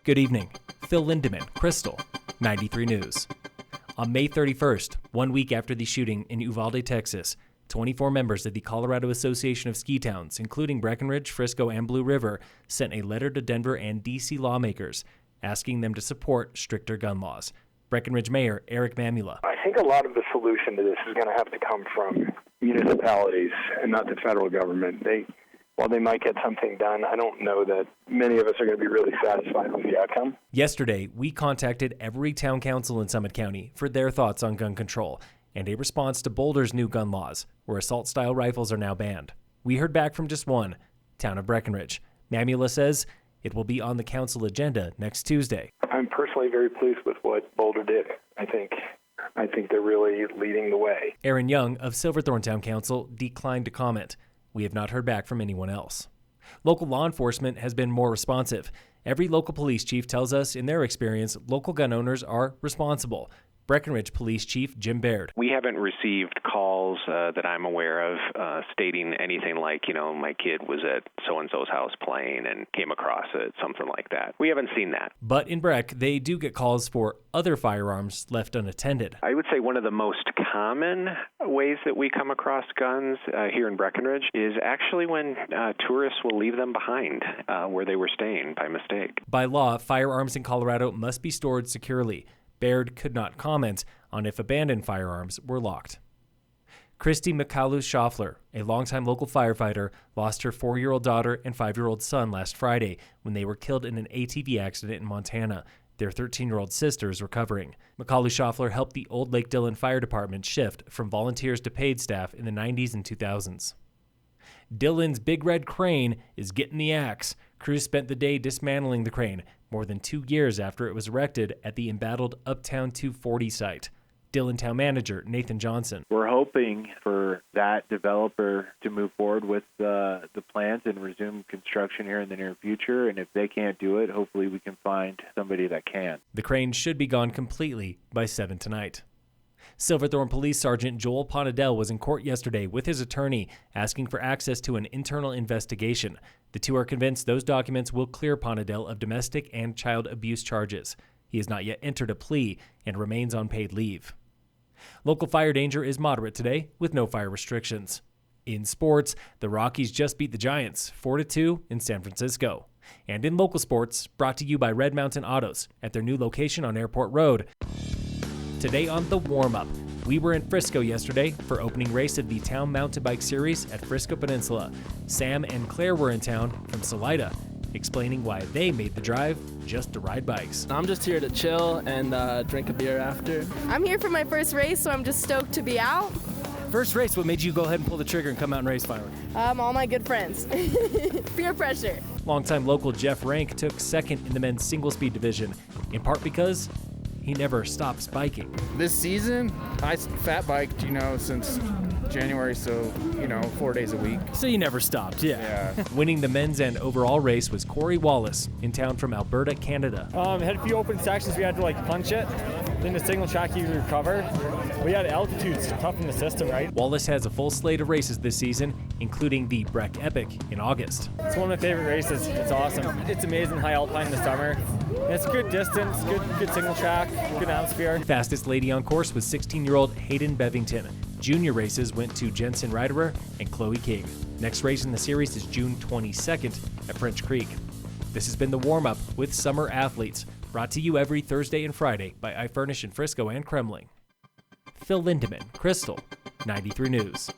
Good evening. Phil Lindemann, Krystal, 93 News. On May 31st, 1 week after the shooting in Uvalde, Texas, 24 members of the Colorado Association of Ski Towns, including Breckenridge, Frisco, and Blue River, sent a letter to Denver and D.C. lawmakers asking them to support stricter gun laws. Breckenridge Mayor Eric Mamula. I think a lot of the solution to this is going to have to come from municipalities and not the federal government. While they might get something done, I don't know that many of us are going to be really satisfied with the outcome. Yesterday, we contacted every town council in Summit County for their thoughts on gun control and a response to Boulder's new gun laws, where assault-style rifles are now banned. We heard back from just one, town of Breckenridge. Mamula says it will be on the council agenda next Tuesday. I'm personally very pleased with what Boulder did. I think they're really leading the way. Aaron Young of Silverthorne Town Council declined to comment. We have not heard back from anyone else. Local law enforcement has been more responsive. Every local police chief tells us, in their experience, local gun owners are responsible. Breckenridge Police Chief Jim Baird. We haven't received calls that I'm aware of stating anything like, my kid was at so-and-so's house playing and came across it, something like that. We haven't seen that. But in Breck, they do get calls for other firearms left unattended. I would say one of the most common ways that we come across guns here in Breckenridge is actually when tourists will leave them behind where they were staying by mistake. By law, firearms in Colorado must be stored securely. Baird could not comment on if abandoned firearms were locked. Christy McCallus-Schaffler, a longtime local firefighter, lost her 4-year-old daughter and 5-year-old son last Friday when they were killed in an ATV accident in Montana. Their 13-year-old sister is recovering. McCallus-Schaffler helped the Old Lake Dillon Fire Department shift from volunteers to paid staff in the 90s and 2000s. Dillon's Big Red Crane is getting the axe. Crews spent the day dismantling the crane, more than 2 years after it was erected at the embattled Uptown 240 site. Dillon Town Manager Nathan Johnson. We're hoping for that developer to move forward with the plans and resume construction here in the near future. And if they can't do it, hopefully we can find somebody that can. The crane should be gone completely by 7 tonight. Silverthorne Police Sergeant Joel Ponadell was in court yesterday with his attorney asking for access to an internal investigation. The two are convinced those documents will clear Ponadell of domestic and child abuse charges. He has not yet entered a plea and remains on paid leave. Local fire danger is moderate today with no fire restrictions. In sports, the Rockies just beat the Giants 4-2 in San Francisco. And in local sports, brought to you by Red Mountain Autos at their new location on Airport Road. Today on the Warmup, we were in Frisco yesterday for opening race of the Town Mountain Bike Series at Frisco Peninsula. Sam and Claire were in town from Salida, explaining why they made the drive just to ride bikes. I'm just here to chill and drink a beer after. I'm here for my first race, so I'm just stoked to be out. First race, what made you go ahead and pull the trigger and come out and race finally? All my good friends. Peer pressure. Longtime local Jeff Rank took second in the men's single-speed division, in part because he never stops biking. This season, I fat biked, since January, so, 4 days a week. So you never stopped, yeah. Winning the men's and overall race was Corey Wallace, in town from Alberta, Canada. Had a few open sections we had to punch it. Then the single track you recover. We had altitudes tough in the system, right? Wallace has a full slate of races this season, including the Breck Epic in August. It's one of my favorite races. It's awesome. It's amazing high alpine in the summer. It's good distance, good single track, good atmosphere. Fastest lady on course was 16-year-old Hayden Bevington. Junior races went to Jensen Riderer and Chloe King. Next race in the series is June 22nd at French Creek. This has been the Warm-Up with Summer Athletes, brought to you every Thursday and Friday by iFurnish in Frisco and Kremling. Phil Lindemann, Krystal, 93 News.